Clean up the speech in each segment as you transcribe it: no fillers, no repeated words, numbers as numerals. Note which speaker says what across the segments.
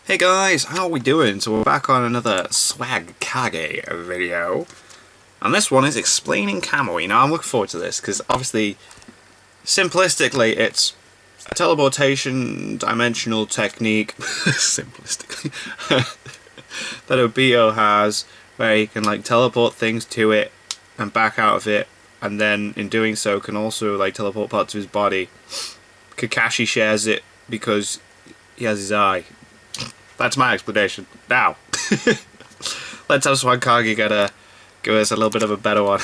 Speaker 1: Hey guys, how are we doing? So we're back on another Swag Kage video. And this one is explaining Kamui. Now I'm looking forward to this, because obviously, simplistically, it's a teleportation dimensional technique, simplistically, that Obito has, where he can like teleport things to it and back out of it, and then in doing so can also like teleport parts of his body. Kakashi shares it because he has his eye. That's my explanation. Now, let's have Swag Kage give us a little bit of a better one.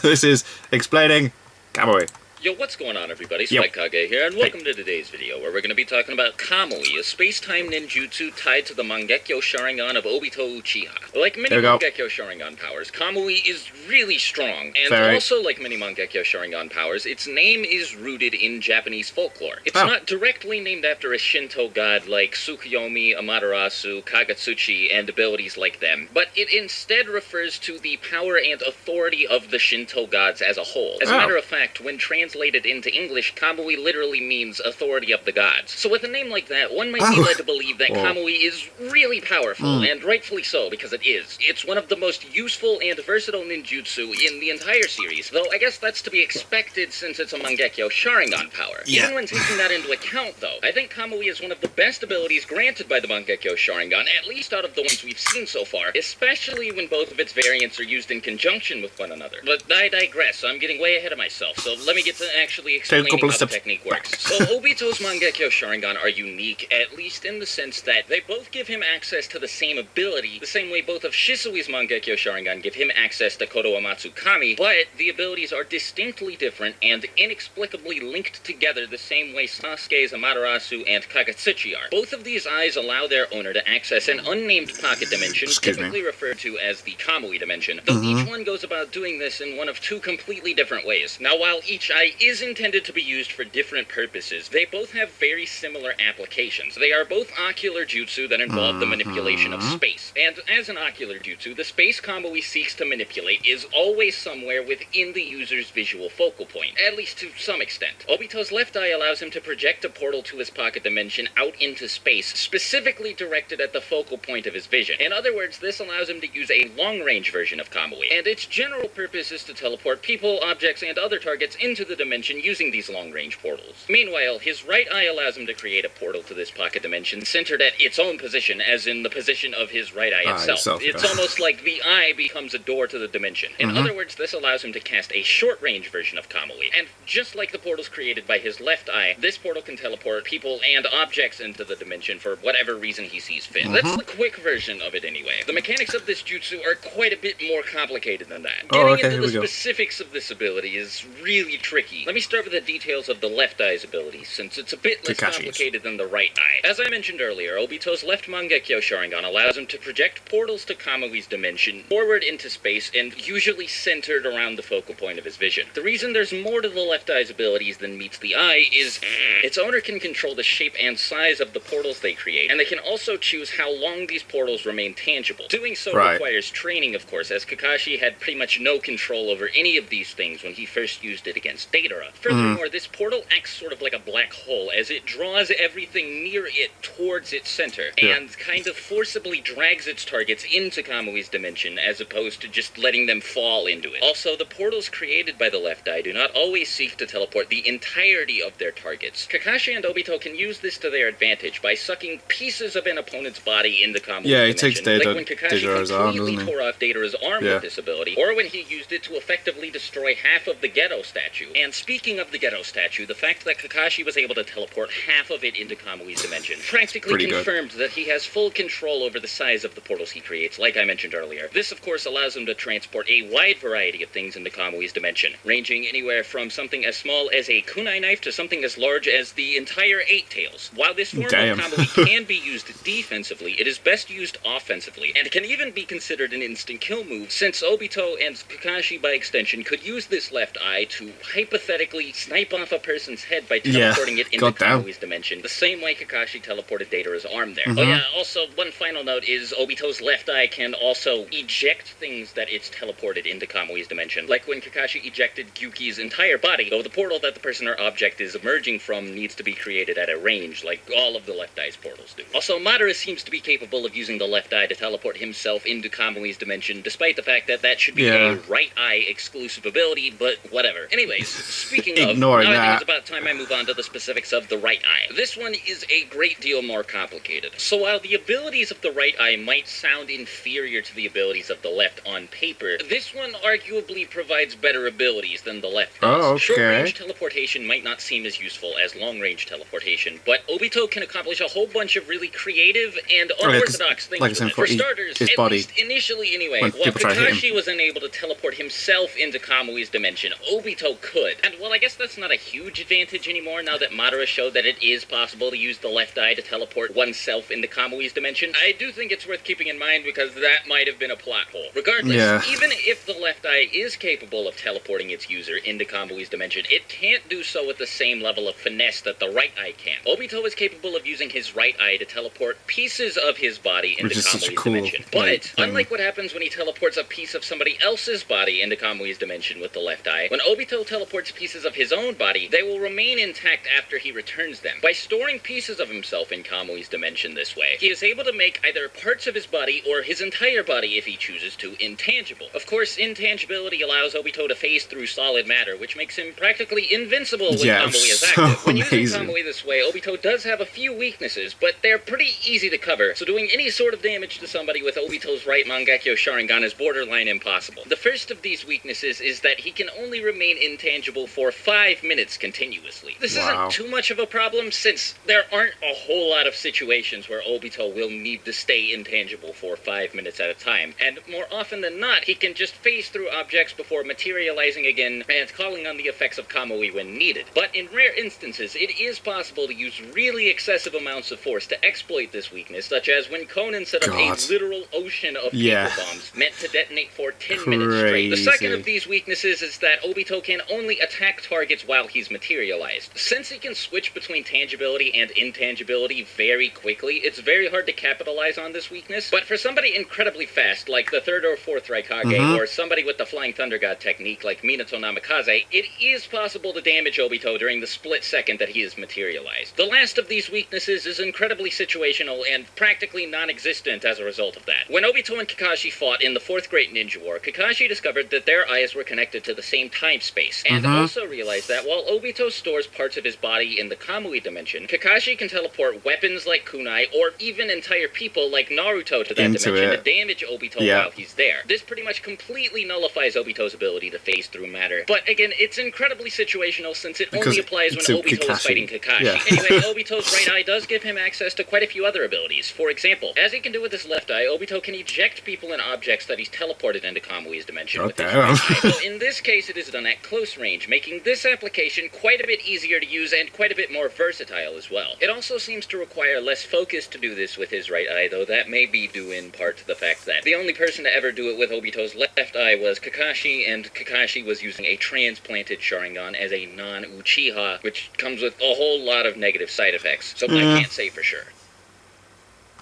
Speaker 1: This is explaining Kamui.
Speaker 2: Yo, what's going on, everybody?
Speaker 1: Yep.
Speaker 2: Swag Kage here, and welcome to today's video, where we're going to be talking about Kamui, a space-time ninjutsu tied to the Mangekyo Sharingan of Obito Uchiha. Like many Mangekyo Sharingan powers, Kamui is really strong, and also like many Mangekyo Sharingan powers, its name is rooted in Japanese folklore. It's not directly named after a Shinto god like Tsukuyomi, Amaterasu, Kagetsuchi, and abilities like them, but it instead refers to the power and authority of the Shinto gods as a whole. As a matter of fact, when translated into English, Kamui literally means authority of the gods. So with a name like that, one might be led to believe that Kamui is really powerful, and rightfully so, because it is. It's one of the most useful and versatile ninjutsu in the entire series, though I guess that's to be expected since it's a Mangekyo Sharingan power. Even when taking that into account, though, I think Kamui is one of the best abilities granted by the Mangekyo Sharingan, at least out of the ones we've seen so far, especially when both of its variants are used in conjunction with one another. But I digress, I'm getting way ahead of myself, so let me get to actually explaining how the technique works. So Obito's Mangekyo Sharingan are unique, at least in the sense that they both give him access to the same ability, the same way both of Shisui's Mangekyo Sharingan give him access to Kodo Amatsu Kami, but the abilities are distinctly different and inexplicably linked together the same way Sasuke's Amaterasu and Kagetsuchi are. Both of these eyes allow their owner to access an unnamed pocket dimension, typically referred to as the Kamui dimension, though each one goes about doing this in one of two completely different ways. Now, while each eye is intended to be used for different purposes, they both have very similar applications. They are both ocular jutsu that involve the manipulation of space. And as an ocular jutsu, the space Kamui seeks to manipulate is always somewhere within the user's visual focal point, at least to some extent. Obito's left eye allows him to project a portal to his pocket dimension out into space, specifically directed at the focal point of his vision. In other words, this allows him to use a long-range version of Kamui, and its general purpose is to teleport people, objects, and other targets into the dimension using these long-range portals. Meanwhile, his right eye allows him to create a portal to this pocket dimension centered at its own position, as in the position of his right eye itself. It's almost like the eye becomes a door to the dimension. In other words, this allows him to cast a short-range version of Kamui, and just like the portals created by his left eye, this portal can teleport people and objects into the dimension for whatever reason he sees fit. That's the quick version of it anyway. The mechanics of this jutsu are quite a bit more complicated than that. Getting into the specifics of this ability is really tricky. Let me start with the details of the left eye's ability, since it's a bit less complicated than the right eye. As I mentioned earlier, Obito's left Mangekyo Sharingan allows him to project portals to Kamui's dimension forward into space and usually centered around the focal point of his vision. The reason there's more to the left eye's abilities than meets the eye is its owner can control the shape and size of the portals they create, and they can also choose how long these portals remain tangible. Doing so requires training, of course, as Kakashi had pretty much no control over any of these things when he first used it against Deidara. Furthermore, this portal acts sort of like a black hole, as it draws everything near it towards its center, and kind of forcibly drags its targets into Kamui's dimension, as opposed to just letting them fall into it. Also, the portals created by the left eye do not always seek to teleport the entirety of their targets. Kakashi and Obito can use this to their advantage by sucking pieces of an opponent's body into Kamui's dimension.
Speaker 1: Takes
Speaker 2: like when Kakashi completely tore off Deidara's arm with this ability, or when he used it to effectively destroy half of the Geto statue. And speaking of the Geto statue, the fact that Kakashi was able to teleport half of it into Kamui's dimension practically confirmed that he has full control over the size of the portals he creates, like I mentioned earlier. This, of course, allows him to transport a wide variety of things into Kamui's dimension, ranging anywhere from something as small as a kunai knife to something as large as the entire Eight Tails. While this form of Kamui can be used defensively, it is best used offensively, and can even be considered an instant kill move, since Obito and Kakashi, by extension, could use this left eye to hypothetically snipe off a person's head by teleporting it into Kamui's dimension, the same way Kakashi teleported Datara's arm there. Oh yeah, also, one final note is Obito's left eye can also eject things that it's teleported into Kamui's dimension, like when Kakashi ejected Gyuki's entire body, though the portal that the person or object is emerging from needs to be created at a range, like all of the left eye's portals do. Also, Madara seems to be capable of using the left eye to teleport himself into Kamui's dimension, despite the fact that that should be a right eye exclusive ability, but whatever. Anyways, speaking of, now I think it's about time I move on to the specifics of the right eye. This one is a great deal more complicated. So while the abilities of the right eye might sound inferior to the abilities of the left on paper, this one arguably provides better abilities than the left does.
Speaker 1: Oh, okay.
Speaker 2: Short-range teleportation might not seem as useful as long-range teleportation, but Obito can accomplish a whole bunch of really creative and unorthodox things with it. For starters, at least initially anyway, while Kakashi was unable to teleport himself into Kamui's dimension, Obito could. And while I guess that's not a huge advantage anymore now that Madara showed that it is possible to use the left eye to teleport oneself into Kamui's dimension, I do think it's worth keeping in mind because that might have been a plot hole. Regardless, even if the left eye is capable of teleporting its user into Kamui's dimension, it can't do so with the same level of finesse that the right eye can. Obito is capable of using his right eye to teleport pieces of his body into Kamui's dimension. But, unlike what happens when he teleports a piece of somebody else's body into Kamui's dimension with the left eye, when Obito teleports pieces of his own body, they will remain intact after he returns them. By storing pieces of himself in Kamui's dimension this way, he is able to make either parts of his body or his entire body, if he chooses to, intangible. Of course, intangibility allows Obito to phase through solid matter, which makes him practically invincible when Kamui is active. When using Kamui this way, Obito does have a few weaknesses, but they're pretty easy to cover, so doing any sort of damage to somebody with Obito's right Mangekyo Sharingan is borderline impossible. The first of these weaknesses is that he can only remain intangible for 5 minutes continuously. This isn't too much of a problem, since there aren't a whole lot of situations where Obito will need to stay intangible for 5 minutes at a time, and more often than not, he can just phase through objects before materializing again and calling on the effects of Kamui when needed. But in rare instances, it is possible to use really excessive amounts of force to exploit this weakness, such as when Conan set up a literal ocean of paper bombs meant to detonate for 10 minutes straight. The second of these weaknesses is that Obito can only attack targets while he's materialized. Since he can switch between tangibility and intangibility very quickly, it's very hard to capitalize on this weakness, but for somebody incredibly fast, like the 3rd or 4th Raikage, or somebody with the Flying Thunder God technique, like Minato Namikaze, it is possible to damage Obito during the split second that he is materialized. The last of these weaknesses is incredibly situational and practically non-existent as a result of that. When Obito and Kakashi fought in the 4th Great Ninja War, Kakashi discovered that their eyes were connected to the same time-space, and also realized that while Obito stores parts of his body in the Kamui dimension, Kakashi can teleport weapons like kunai, or even entire people like Naruto to that dimension to damage Obito while he's there. This pretty much completely nullifies Obito's ability to phase through matter. But again, it's incredibly situational since it only applies when Obito is fighting Kakashi. Anyway, Obito's right eye does give him access to quite a few other abilities. For example, as he can do with his left eye, Obito can eject people and objects that he's teleported into Kamui's dimension with his right eye. So in this case, it is done at close range, making this application quite a bit easier to use and quite a bit more versatile as well. It also seems to require less focus to do this with his right eye, though that may be due in part to the fact that the only person to ever do it with Obito's left eye was Kakashi, and Kakashi was using a transplanted Sharingan as a non-Uchiha, which comes with a whole lot of negative side effects, so I can't say for sure.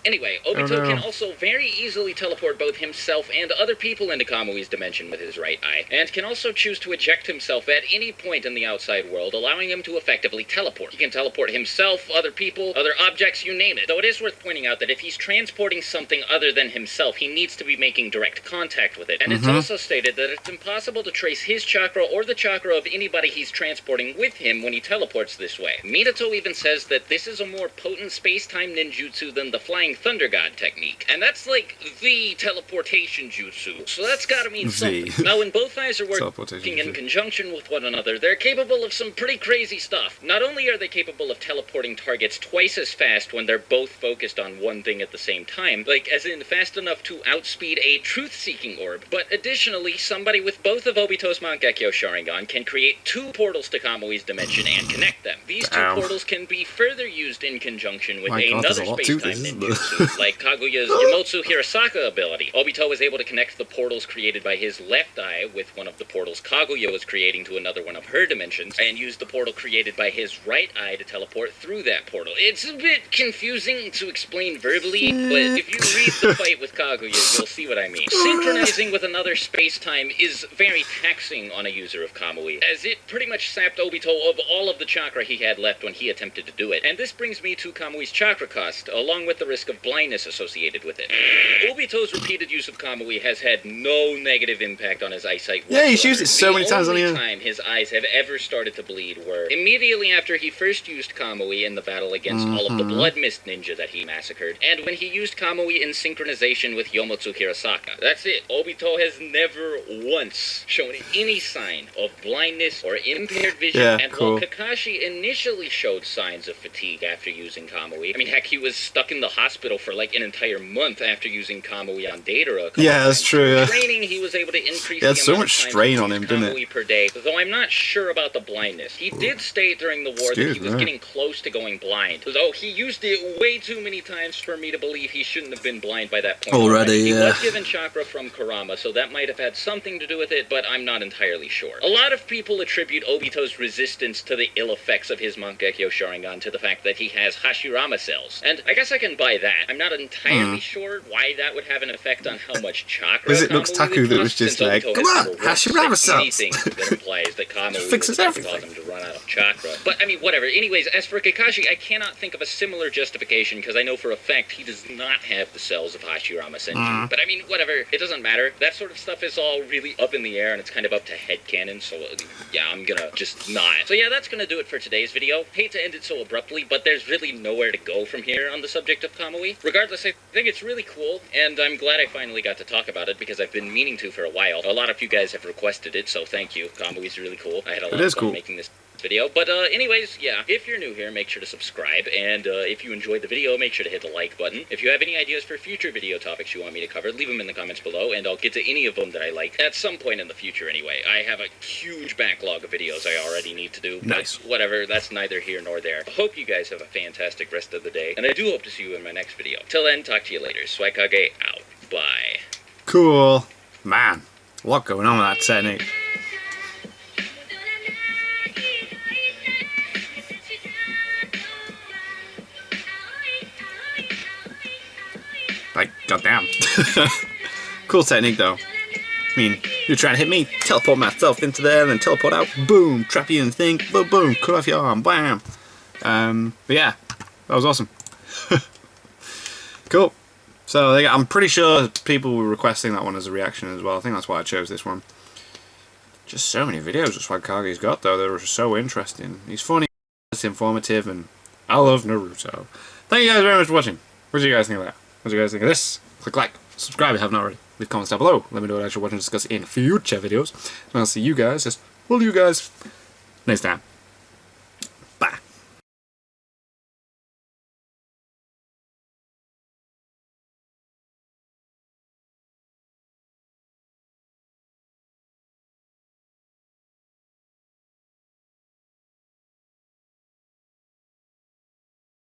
Speaker 2: Anyway, Obito can also very easily teleport both himself and other people into Kamui's dimension with his right eye, and can also choose to eject himself at any point in the outside world, allowing him to effectively teleport. He can teleport himself, other people, other objects, you name it. Though it is worth pointing out that if he's transporting something other than himself, he needs to be making direct contact with it. And it's also stated that it's impossible to trace his chakra or the chakra of anybody he's transporting with him when he teleports this way. Minato even says that this is a more potent space-time ninjutsu than the Flying Thunder God technique. And that's like the teleportation jutsu. So that's gotta mean something. Now, when both eyes are working in conjunction with one another, they're capable of some pretty crazy stuff. Not only are they capable of teleporting targets twice as fast when they're both focused on one thing at the same time, like as in fast enough to outspeed a truth-seeking orb, but additionally, somebody with both of Obito's Mangekyo Sharingan can create 2 portals to Kamui's dimension and connect them. These 2 portals can be further used in conjunction with another space-time ninja. jutsu, like Kaguya's Yomotsu Hirasaka ability. Obito was able to connect the portals created by his left eye with one of the portals Kaguya was creating to another one of her dimensions, and use the portal created by his right eye to teleport through that portal. It's a bit confusing to explain verbally, but if you read the fight with Kaguya, you'll see what I mean. Synchronizing with another space-time is very taxing on a user of Kamui, as it pretty much sapped Obito of all of the chakra he had left when he attempted to do it. And this brings me to Kamui's chakra cost, along with the risk of blindness associated with it. Obito's repeated use of Kamui has had no negative impact on his eyesight whatsoever.
Speaker 1: Yeah, he's used it so many times on
Speaker 2: the
Speaker 1: the
Speaker 2: only time his eyes have ever started to bleed were immediately after he first used Kamui in the battle against all of the Blood Mist ninja that he massacred, and when he used Kamui in synchronization with Yomotsu Hirasaka. That's it. Obito has never once shown any sign of blindness or impaired vision, and while Kakashi initially showed signs of fatigue after using Kamui, I mean, heck, he was stuck in the hospital for like an entire month after using Kamui on Datara.
Speaker 1: Yeah, that's true. Yeah.
Speaker 2: Training, he was able to increase
Speaker 1: He had
Speaker 2: the
Speaker 1: so
Speaker 2: amount
Speaker 1: much
Speaker 2: of time
Speaker 1: strain
Speaker 2: he
Speaker 1: on him,
Speaker 2: used
Speaker 1: didn't it?
Speaker 2: Kamui per day, though I'm not sure about the blindness. He did state during the war that he was getting close to going blind, though he used it way too many times for me to believe he shouldn't have been blind by that point.
Speaker 1: Already,
Speaker 2: He
Speaker 1: yeah.
Speaker 2: was given chakra from Kurama, so that might have had something to do with it, but I'm not entirely sure. A lot of people attribute Obito's resistance to the ill effects of his Mangekyo Sharingan to the fact that he has Hashirama cells, and I guess I can buy that. I'm not entirely sure why that would have an effect on how much chakra
Speaker 1: Was it Lux Taku that was just like, come on, Hashirama cells?
Speaker 2: Anything that implies that Kamui
Speaker 1: fixes
Speaker 2: would
Speaker 1: everything.
Speaker 2: cause him to run out of chakra. But, I mean, whatever. Anyways, as for Kakashi, I cannot think of a similar justification, because I know for a fact he does not have the cells of Hashirama Senju. But, I mean, whatever. It doesn't matter. That sort of stuff is all really up in the air, and it's kind of up to headcanon, so, yeah, I'm gonna just not. So, yeah, that's gonna do it for today's video. Hate to end it so abruptly, but there's really nowhere to go from here on the subject of Kamui. Regardless, I think it's really cool, and I'm glad I finally got to talk about it, because I've been meaning to for a while. A lot of you guys have requested it, so thank you. Kamui's really cool. I had a lot of fun making this video. But anyways, yeah, if you're new here, make sure to subscribe, and if you enjoyed the video, make sure to hit the like button. If you have any ideas for future video topics you want me to cover, leave them in the comments below, and I'll get to any of them that I like at some point in the future anyway. I have a huge backlog of videos I already need to do, but whatever, that's neither here nor there. I hope you guys have a fantastic rest of the day, and I do hope to see you in my next video. Till then, talk to you later. Swaikage out. Bye.
Speaker 1: Cool. Man, a lot going on with that technique. Like, goddamn. Cool technique, though. I mean, you're trying to hit me, teleport myself into there, then teleport out, boom, trap you in the thing, boom, boom, cut off your arm, bam. But yeah, that was awesome. Cool. So, I'm pretty sure people were requesting that one as a reaction as well. I think that's why I chose this one. Just so many videos that Swagkage's got, though. They're so interesting. He's funny, it's informative, and I love Naruto. Thank you guys very much for watching. What do you guys think of that? What do you guys think of this? Click like, subscribe if you haven't already. Leave comments down below. Let me know what I should watch and discuss in future videos. And I'll see you guys, next time.